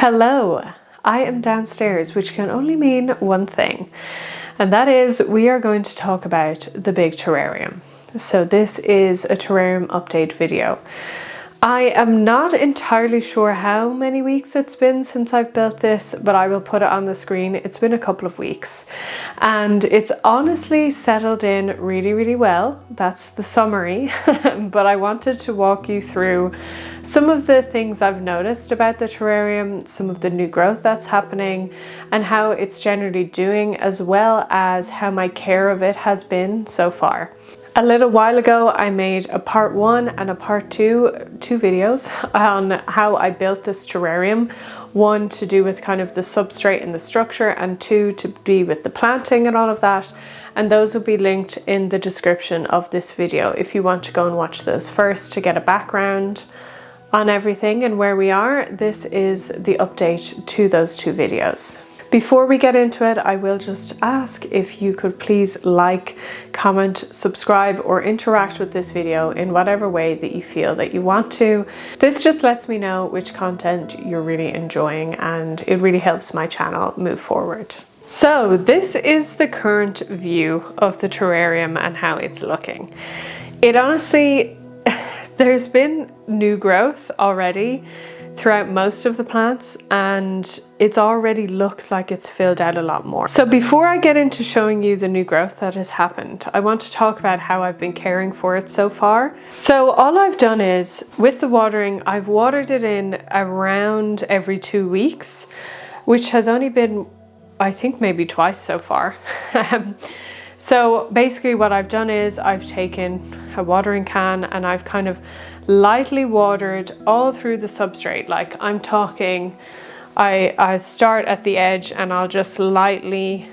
Hello, I am downstairs, which can only mean one thing, and that is we are going to talk about the big terrarium. So this is a terrarium update video. I am not entirely sure how many weeks it's been since I've built this, but I will put it on the screen. It's been a couple of weeks and it's honestly settled in really well. That's the summary. But I wanted to walk you through some of the things I've noticed about the terrarium, some of the new growth that's happening, and how it's generally doing, as well as how my care of it has been so far. A little while ago, I made a part 1 and a part 2 videos on how I built this terrarium. 1 to do with kind of the substrate and the structure, and 2 to be with the planting and all of that. And those will be linked in the description of this video if you want to go and watch those first to get a background on everything and where we are. This is the update to those 2 videos. Before we get into it, I will just ask if you could please like, comment, subscribe, or interact with this video in whatever way that you feel that you want to. This just lets me know which content you're really enjoying, and it really helps my channel move forward. So this is the current view of the terrarium and how it's looking. It honestly, there's been new growth already throughout most of the plants, and it already looks like it's filled out a lot more. So before I get into showing you the new growth that has happened, I want to talk about how I've been caring for it so far. So all I've done is, with the watering, I've watered it in around every 2 weeks, which has only been, I think, maybe twice so far. So basically what I've done is I've taken a watering can and I've kind of lightly watered all through the substrate. Like, I'm talking, I start at the edge and I'll just lightly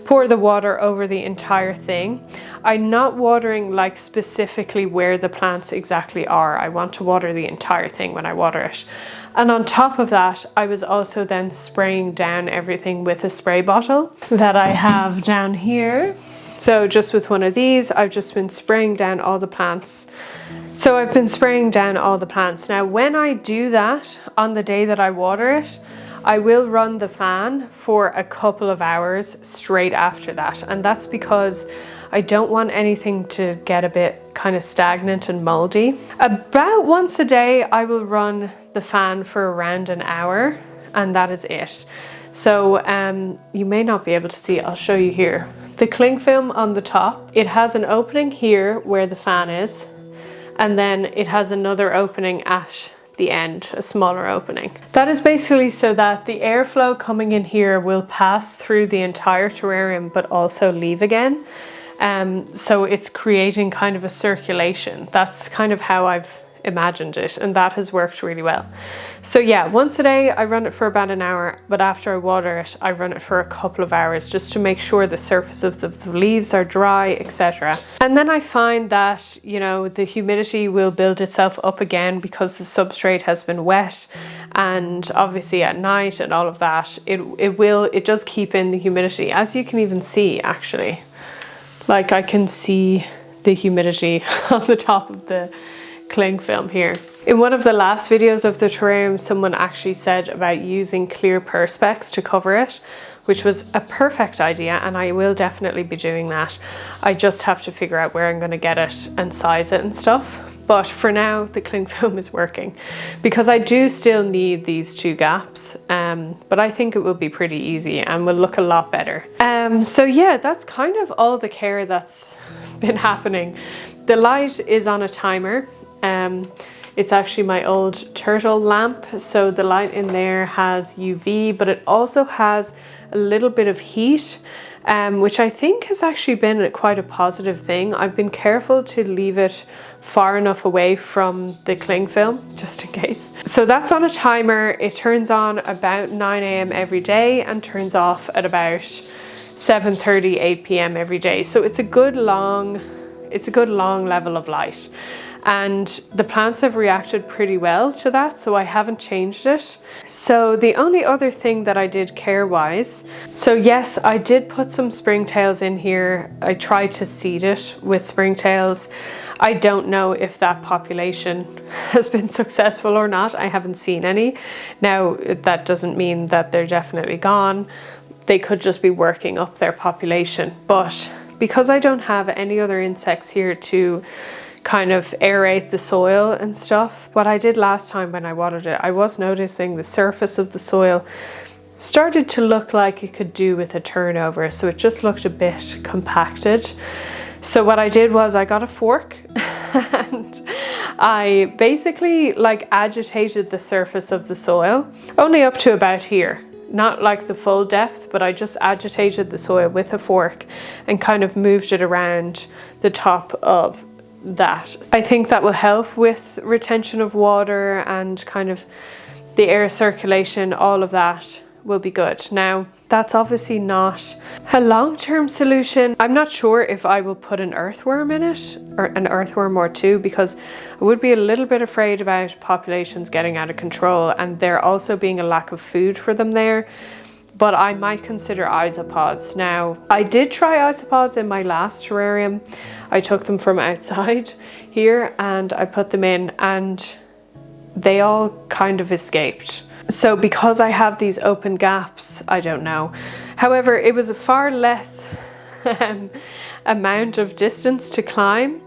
pour the water over the entire thing. I'm not watering like specifically where the plants exactly are. I want to water the entire thing when I water it. And on top of that, I was also then spraying down everything with a spray bottle that I have down here. So just with one of these, I've just been spraying down all the plants. So I've been spraying down all the plants. Now, when I do that on the day that I water it, I will run the fan for a couple of hours straight after that. And that's because I don't want anything to get a bit kind of stagnant and moldy. About once a day, I will run the fan for around an hour, and that is it. So you may not be able to see, I'll show you here. The cling film on the top, it has an opening here where the fan is, and then it has another opening at the end, a smaller opening. That is basically so that the airflow coming in here will pass through the entire terrarium but also leave again. So it's creating kind of a circulation. That's kind of how I've imagined it, and that has worked really well. So yeah, once a day I run it for about an hour, but after I water it, I run it for a couple of hours just to make sure the surfaces of the leaves are dry, etc. And then I find that, you know, the humidity will build itself up again because the substrate has been wet, and obviously at night and all of that, it does keep in the humidity, as you can even see actually. Like, I can see the humidity on the top of the cling film here. In one of the last videos of the terrarium, someone actually said about using clear perspex to cover it, which was a perfect idea, and I will definitely be doing that. I just have to figure out where I'm going to get it and size it and stuff. But for now, the cling film is working because I do still need these 2 gaps, but I think it will be pretty easy and will look a lot better. So yeah, that's kind of all the care that's been happening. The light is on a timer. It's actually my old turtle lamp, so the light in there has UV, but it also has a little bit of heat, which I think has actually been quite a positive thing. I've been careful to leave it far enough away from the cling film, just in case. So that's on a timer. It turns on about 9 AM every day and turns off at about 7:30, 8 PM every day. So it's a good long level of light. and the plants have reacted pretty well to that, so I haven't changed it. So the only other thing that I did care-wise, so yes, I did put some springtails in here. I tried to seed it with springtails. I don't know if that population has been successful or not. I haven't seen any. Now, that doesn't mean that they're definitely gone. They could just be working up their population. But because I don't have any other insects here to kind of aerate the soil and stuff, what I did last time when I watered it, I was noticing the surface of the soil started to look like it could do with a turnover. So it just looked a bit compacted. So what I did was I got a fork and I basically like agitated the surface of the soil, only up to about here. Not like the full depth, but I just agitated the soil with a fork and kind of moved it around the top of that. I think that will help with retention of water and kind of the air circulation, all of that will be good. Now, that's obviously not a long-term solution. I'm not sure if I will put an earthworm in it, or an earthworm or two, because I would be a little bit afraid about populations getting out of control and there also being a lack of food for them there. But I might consider isopods. Now, I did try isopods in my last terrarium. I took them from outside here and I put them in and they all kind of escaped. So because I have these open gaps, I don't know. However, it was a far less amount of distance to climb,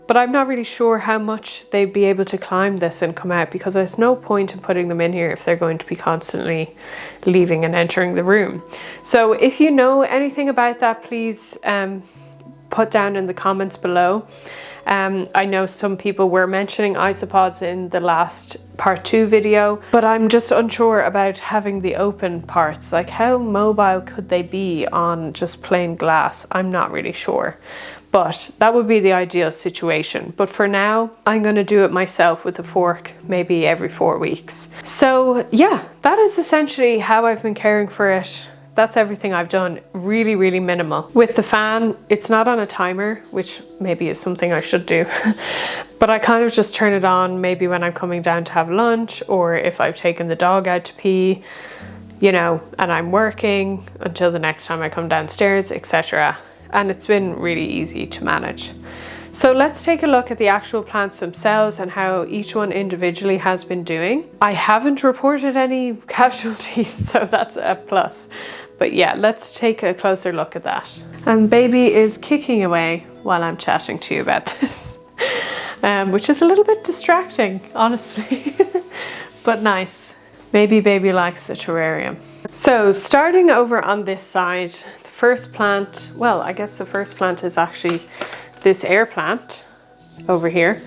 but I'm not really sure how much they'd be able to climb this and come out, because there's no point in putting them in here if they're going to be constantly leaving and entering the room. So if you know anything about that, please put down in the comments below. I know some people were mentioning isopods in the last part 2 video, but I'm just unsure about having the open parts. Like, how mobile could they be on just plain glass? I'm not really sure, but that would be the ideal situation. But for now, I'm going to do it myself with a fork, maybe every 4 weeks. So yeah, that is essentially how I've been caring for it. That's everything I've done, really, really minimal. With the fan, it's not on a timer, which maybe is something I should do, but I kind of just turn it on maybe when I'm coming down to have lunch, or if I've taken the dog out to pee, you know, and I'm working until the next time I come downstairs, etc. And it's been really easy to manage. So let's take a look at the actual plants themselves and how each one individually has been doing. I haven't reported any casualties, so that's a plus. But yeah, let's take a closer look at that. And baby is kicking away while I'm chatting to you about this, which is a little bit distracting, honestly, but nice. Maybe baby likes the terrarium. So starting over on this side, the first plant, well, I guess the first plant is actually this air plant over here.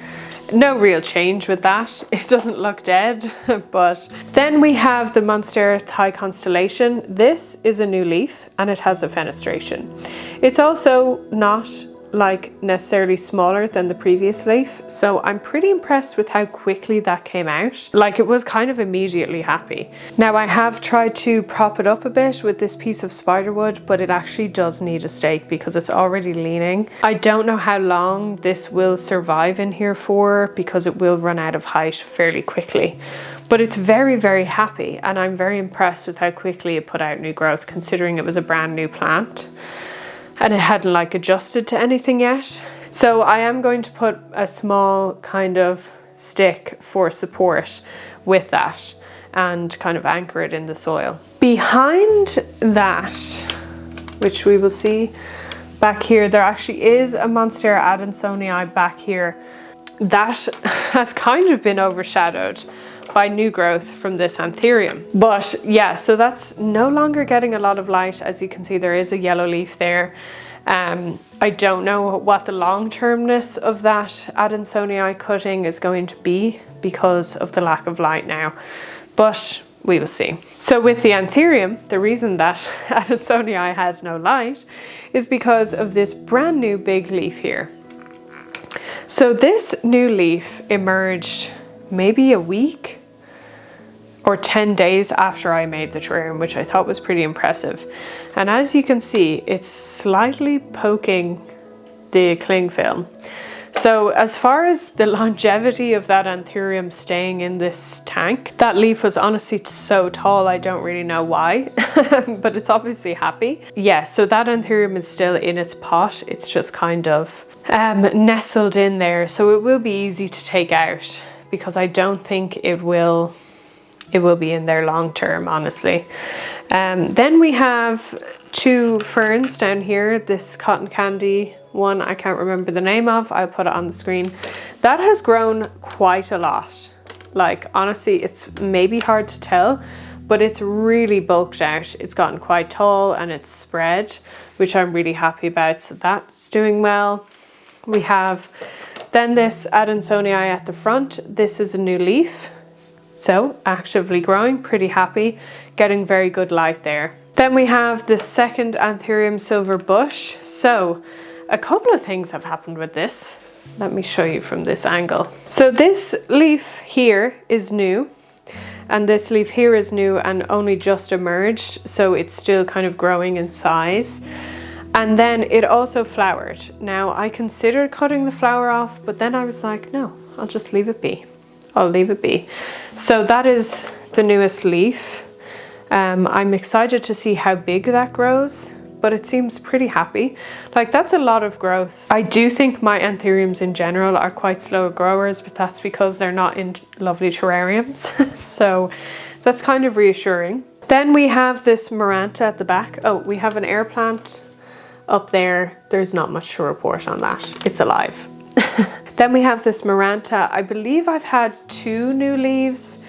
No real change with that. It doesn't look dead, but then we have the Monstera High Constellation. This is a new leaf and it has a fenestration. It's also not like necessarily smaller than the previous leaf, so I'm pretty impressed with how quickly that came out. Like, it was kind of immediately happy. Now, I have tried to prop it up a bit with this piece of spiderwood, but it actually does need a stake because it's already leaning. I don't know how long this will survive in here for, because it will run out of height fairly quickly. But it's very, very happy, and I'm very impressed with how quickly it put out new growth, considering it was a brand new plant and it hadn't like adjusted to anything yet. So I am going to put a small kind of stick for support with that and kind of anchor it in the soil. Behind that, which we will see back here, there actually is a Monstera adansonii back here that has kind of been overshadowed by new growth from this anthurium. But yeah, so that's no longer getting a lot of light. As you can see, there is a yellow leaf there. I don't know what the long-termness of that adansonii cutting is going to be because of the lack of light now, but we will see. So with the anthurium, the reason that adansonii has no light is because of this brand new big leaf here. So this new leaf emerged maybe a week or 10 days after I made the terrarium, which I thought was pretty impressive. And as you can see, it's slightly poking the cling film. So as far as the longevity of that anthurium staying in this tank, that leaf was honestly so tall, I don't really know why, but it's obviously happy. Yeah, so that anthurium is still in its pot. It's just kind of nestled in there, so it will be easy to take out because I don't think it will be in there long term, honestly. Then we have 2 ferns down here. This cotton candy one I can't remember the name of, I'll put it on the screen. That has grown quite a lot. Like honestly, it's maybe hard to tell, but it's really bulked out. It's gotten quite tall and it's spread, which I'm really happy about, so that's doing well. We have then this Adansonii at the front. This is a new leaf, so actively growing, pretty happy, getting very good light there. Then we have the second Anthurium silver bush. So a couple of things have happened with this. Let me show you from this angle. So this leaf here is new, and this leaf here is new and only just emerged, so it's still kind of growing in size. And then it also flowered. Now I considered cutting the flower off, but then I was like, no, I'll just leave it be. I'll leave it be. So that is the newest leaf. I'm excited to see how big that grows, but it seems pretty happy. Like that's a lot of growth. I do think my anthuriums in general are quite slow growers, but that's because they're not in lovely terrariums. So that's kind of reassuring. Then we have this Maranta at the back. Oh, we have an air plant up there. There's not much to report on that. It's alive. Then we have this Maranta. I believe I've had 2 new leaves.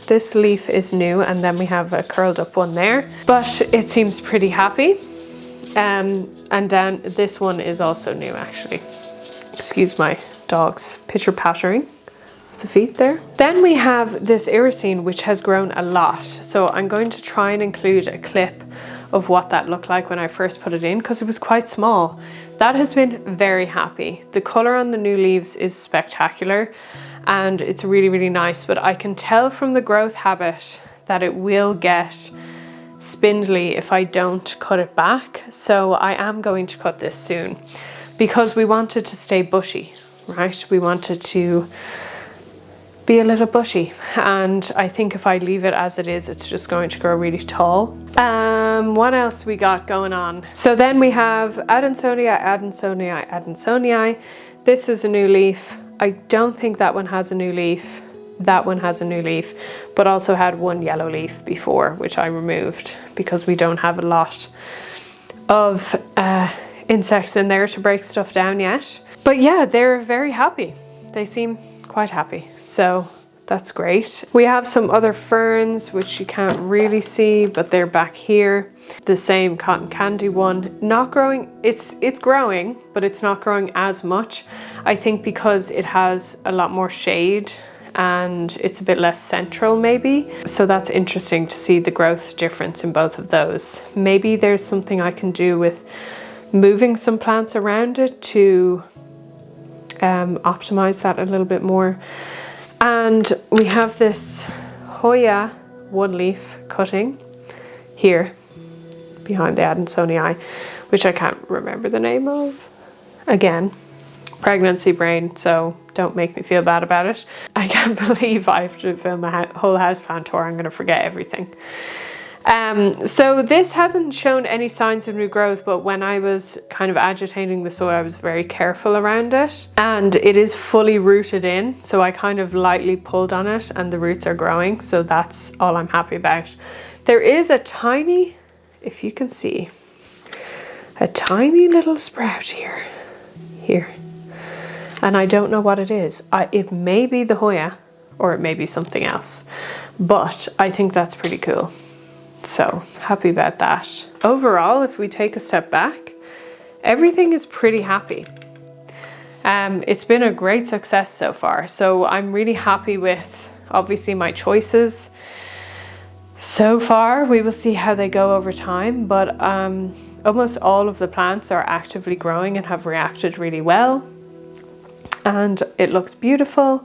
This leaf is new, and then we have a curled up one there, but it seems pretty happy. And then this one is also new actually. Excuse my dog's pitter pattering of the feet there. Then we have this Irisine, which has grown a lot. So I'm going to try and include a clip of what that looked like when I first put it in, because it was quite small. That has been very happy. The color on the new leaves is spectacular and it's really, really nice, but I can tell from the growth habit that it will get spindly if I don't cut it back. So I am going to cut this soon because we want it to stay bushy, right? We want it to be a little bushy, and I think if I leave it as it is, it's just going to grow really tall. What else we got going on? So then we have Adansonii. This is a new leaf. I don't think that one has a new leaf. That one has a new leaf, but also had 1 yellow leaf before, which I removed because we don't have a lot of insects in there to break stuff down yet. But yeah, they're very happy. They seem quite happy, so that's great. We have some other ferns which you can't really see, but they're back here. The same cotton candy one, not growing. It's growing, but it's not growing as much, I think, because it has a lot more shade and it's a bit less central maybe. So that's interesting to see the growth difference in both of those. Maybe there's something I can do with moving some plants around it to optimize that a little bit more. And we have this Hoya 1-leaf cutting here behind the Adansonii, which I can't remember the name of. Again, pregnancy brain, so don't make me feel bad about it. I can't believe I have to film a whole houseplant tour. I'm going to forget everything. So this hasn't shown any signs of new growth, but when I was kind of agitating the soil, I was very careful around it, and it is fully rooted in. So I kind of lightly pulled on it and the roots are growing. So that's all I'm happy about. There is a tiny, if you can see, a tiny little sprout here. And I don't know what it is. It may be the Hoya or it may be something else, but I think that's pretty cool. So happy about that. Overall, if we take a step back, everything is pretty happy. It's been a great success so far. So I'm really happy with obviously my choices so far. We will see how they go over time, but almost all of the plants are actively growing and have reacted really well. And it looks beautiful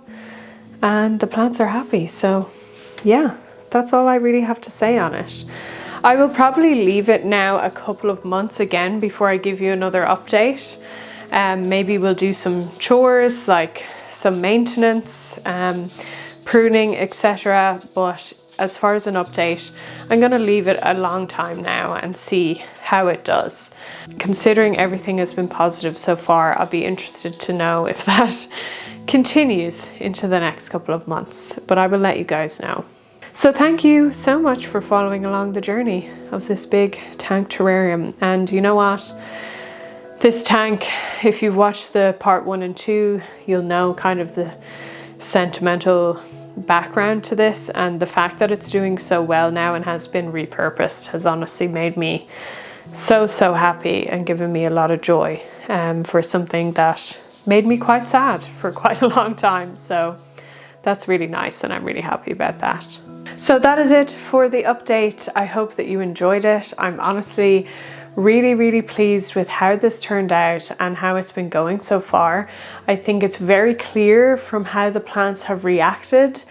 and the plants are happy. So yeah, that's all I really have to say on it. I will probably leave it now a couple of months again before I give you another update. Maybe we'll do some chores like some maintenance, pruning, etc. But as far as an update, I'm going to leave it a long time now and see how it does. Considering everything has been positive so far, I'll be interested to know if that continues into the next couple of months, but I will let you guys know. So thank you so much for following along the journey of this big tank terrarium. And you know what? This tank, if you've watched the part 1 and 2, you'll know kind of the sentimental background to this, and the fact that it's doing so well now and has been repurposed has honestly made me so happy and given me a lot of joy for something that made me quite sad for quite a long time. So that's really nice and I'm really happy about that. So that is it for the update. I hope that you enjoyed it. I'm honestly really pleased with how this turned out and how it's been going so far. I think it's very clear from how the plants have reacted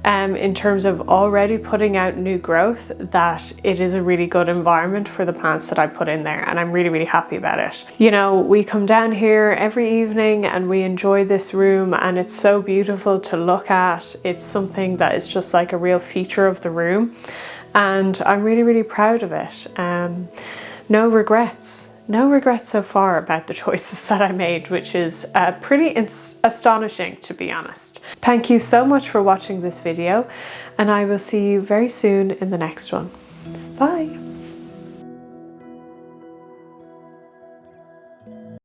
in terms of already putting out new growth that it is a really good environment for the plants that I put in there, and I'm really happy about it. You know, we come down here every evening and we enjoy this room and it's so beautiful to look at. It's something that is just like a real feature of the room and I'm really proud of it. No regrets so far about the choices that I made, which is pretty astonishing, to be honest. Thank you so much for watching this video and I will see you very soon in the next one. Bye.